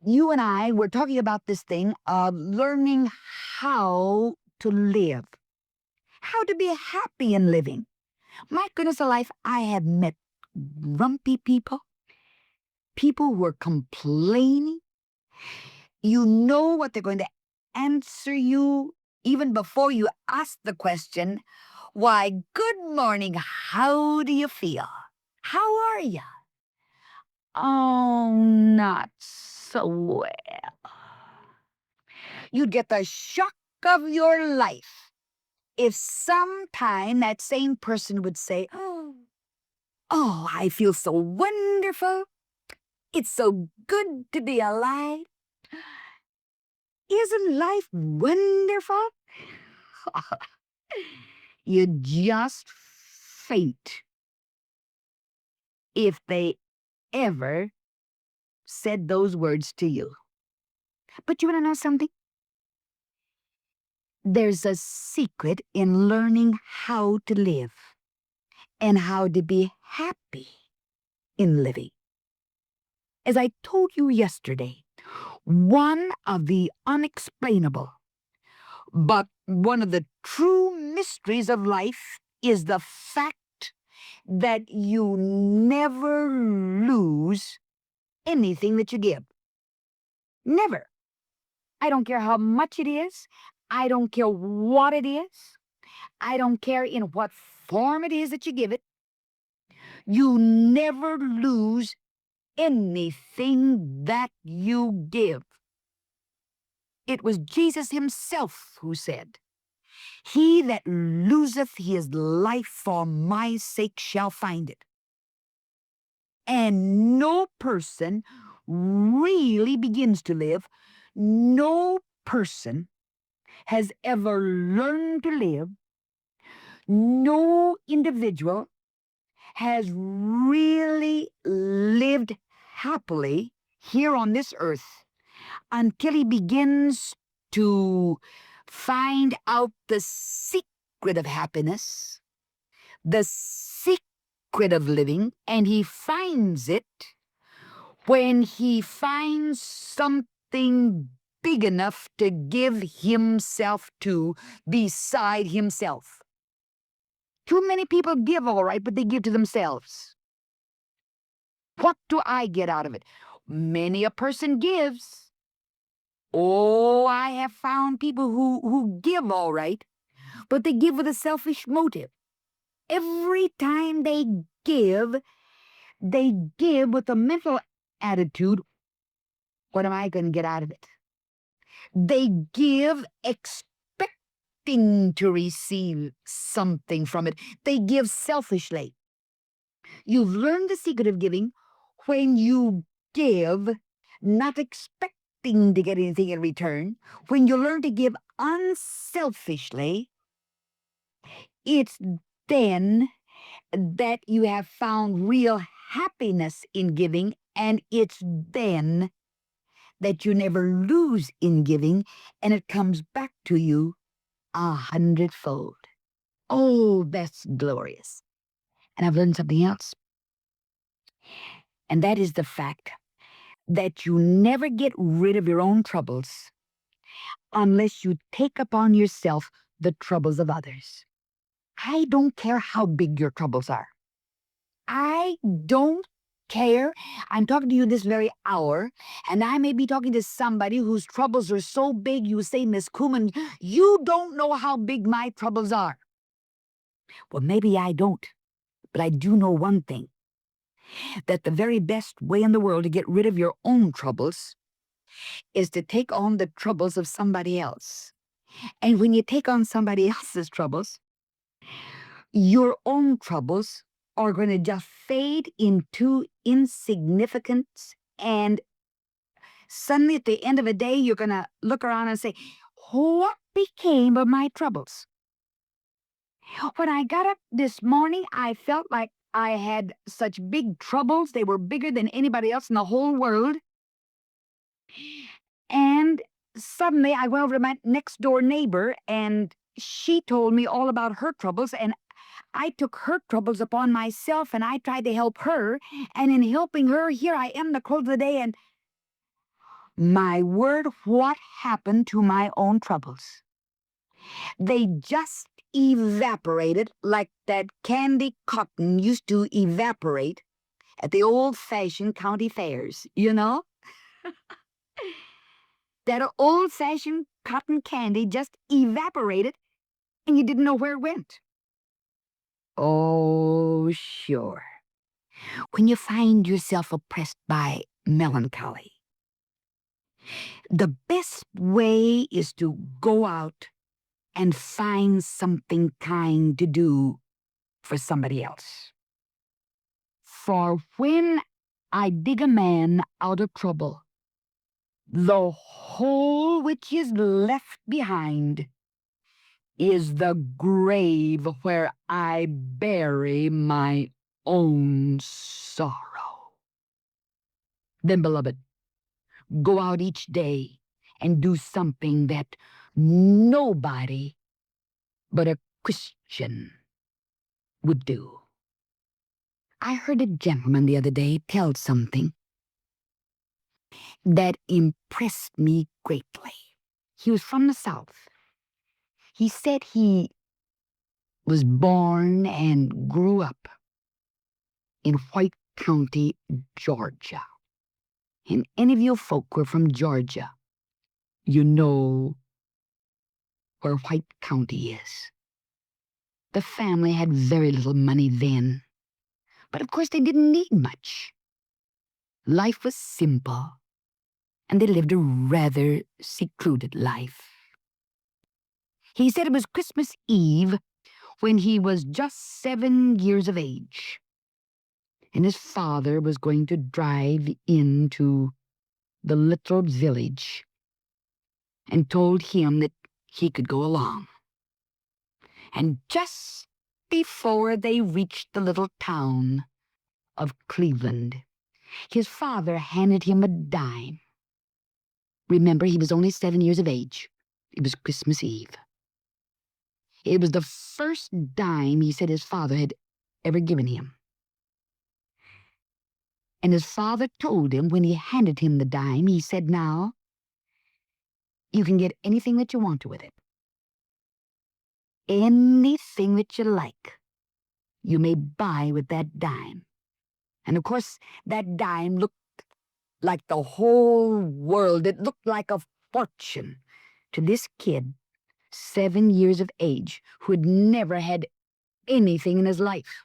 you and I were talking about this thing of learning how to live, how to be happy in living. My goodness alive, I have met grumpy people, people who are complaining. You know what they're going to answer you even before you ask the question. Why, good morning, how do you feel? How are you? Oh, not so well. You'd get the shock of your life if sometime that same person would say, oh, I feel so wonderful. It's so good to be alive. Isn't life wonderful? You'd just faint if they ever said those words to you. But you want to know something? There's a secret in learning how to live and how to be happy in living. As I told you yesterday, one of the unexplainable, but one of the true mysteries of life is the fact that you never lose anything that you give. Never. I don't care how much it is. I don't care what it is. I don't care in what form it is that you give it. You never lose anything that you give. It was Jesus himself who said, "He that loseth his life for my sake shall find it." And no person really begins to live, no person has ever learned to live, no individual has really lived happily here on this earth until he begins to find out the secret of happiness, the secret of living, and he finds it when he finds something big enough to give himself to beside himself. Too many people give, all right, but they give to themselves. What do I get out of it? Many a person gives. Oh, I have found people who give, all right, but they give with a selfish motive. Every time they give with a mental attitude, what am I going to get out of it? They give expecting to receive something from it. They give selfishly. You've learned the secret of giving when you give, not expecting to get anything in return. When you learn to give unselfishly, it's then that you have found real happiness in giving, and it's then that you never lose in giving, and it comes back to you 100-fold. Oh, that's glorious. And I've learned something else, and that is the fact that you never get rid of your own troubles unless you take upon yourself the troubles of others. I don't care how big your troubles are. I don't care. I'm talking to you this very hour, and I may be talking to somebody whose troubles are so big you say, Miss Kuhlman, you don't know how big my troubles are. Well, maybe I don't, but I do know one thing, that the very best way in the world to get rid of your own troubles is to take on the troubles of somebody else. And when you take on somebody else's troubles, your own troubles are going to just fade into insignificance. And suddenly at the end of the day, you're going to look around and say, what became of my troubles? When I got up this morning, I felt like I had such big troubles. They were bigger than anybody else in the whole world. And suddenly I went over to my next door neighbor, and she told me all about her troubles, and I took her troubles upon myself, and I tried to help her. And in helping her, here I am, the close of the day, and My word, what happened to my own troubles? They just evaporated like that candy cotton used to evaporate at the old-fashioned county fairs, you know? That old-fashioned cotton candy just evaporated and you didn't know where it went. Oh, sure. When you find yourself oppressed by melancholy, the best way is to go out and find something kind to do for somebody else. For when I dig a man out of trouble, the hole which is left behind is the grave where I bury my own sorrow. Then, beloved, go out each day and do something that nobody but a Christian would do. I heard a gentleman the other day tell something that impressed me greatly. He was from the South. He said he was born and grew up in White County, Georgia. And any of you folk who are from Georgia, you know where White County is. The family had very little money then, but of course they didn't need much. Life was simple, and they lived a rather secluded life. He said it was Christmas Eve when he was just 7 years of age, and his father was going to drive into the little village and told him that he could go along. And just before they reached the little town of Cleveland, his father handed him a dime. Remember, he was only 7 years of age. It was Christmas Eve. It was the first dime he said his father had ever given him. And his father told him when he handed him the dime, he said, "Now, you can get anything that you want to with it. Anything that you like, you may buy with that dime." And of course, that dime looked like the whole world. It looked like a fortune to this kid, 7 years of age, who had never had anything in his life.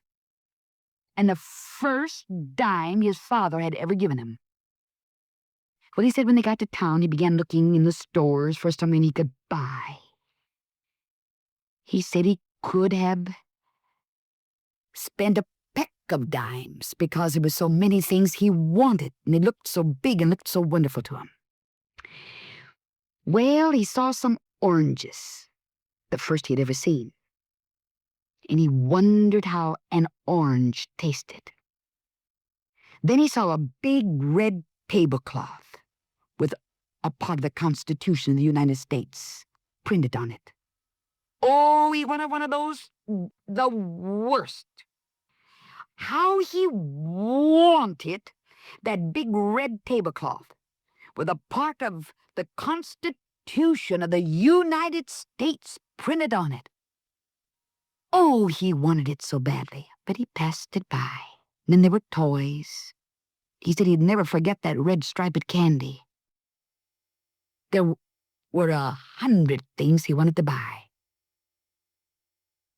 And the first dime his father had ever given him. Well, he said when they got to town, he began looking in the stores for something he could buy. He said he could have spent a peck of dimes because there were so many things he wanted, and they looked so big and looked so wonderful to him. Well, he saw some oranges, the first he had ever seen, and he wondered how an orange tasted. Then he saw a big red tablecloth with a part of the Constitution of the United States printed on it. Oh, he wanted one of those, the worst. How he wanted that big red tablecloth with a part of the Constitution of the United States printed on it. Oh, he wanted it so badly, but he passed it by. Then there were toys. He said he'd never forget that red striped candy. There were 100 things he wanted to buy.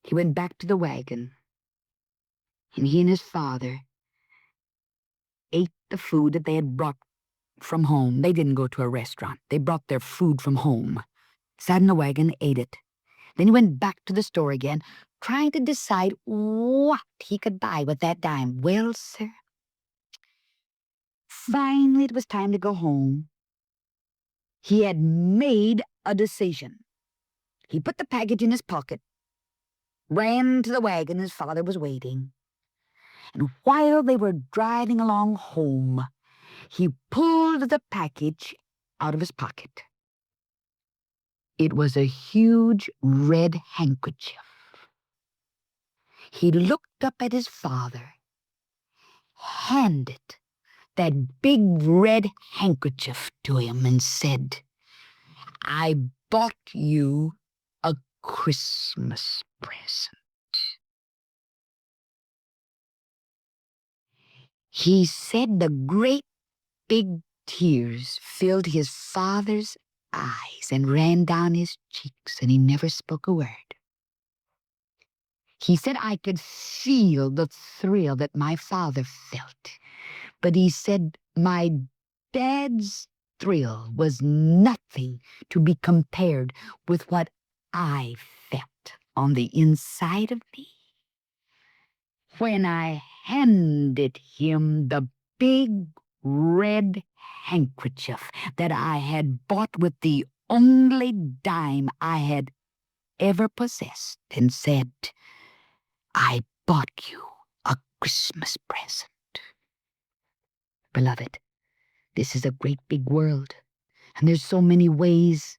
He went back to the wagon, and he and his father ate the food that they had brought from home. They didn't go to a restaurant. They brought their food from home, sat in the wagon, ate it. Then he went back to the store again, trying to decide what he could buy with that dime. Well, sir, finally it was time to go home. He had made a decision. He put the package in his pocket, ran to the wagon his father was waiting, and while they were driving along home, he pulled the package out of his pocket. It was a huge red handkerchief. He looked up at his father, handed that big red handkerchief to him and said, "I bought you a Christmas present." He said the great big tears filled his father's eyes and ran down his cheeks, and he never spoke a word. He said I could feel the thrill that my father felt, but he said my dad's thrill was nothing to be compared with what I felt on the inside of me when I handed him the big red handkerchief that I had bought with the only dime I had ever possessed and said, "I bought you a Christmas present." Beloved, this is a great big world, and there's so many ways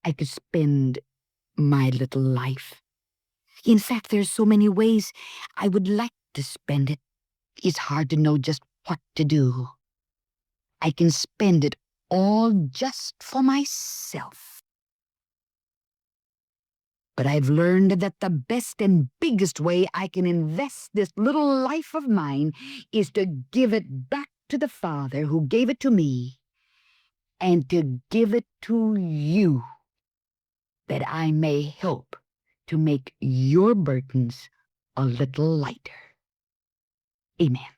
I could spend my little life. In fact, there's so many ways I would like to spend it. It's hard to know just what to do. I can spend it all just for myself. But I've learned that the best and biggest way I can invest this little life of mine is to give it back to the Father who gave it to me, and to give it to you, that I may help to make your burdens a little lighter. Amen.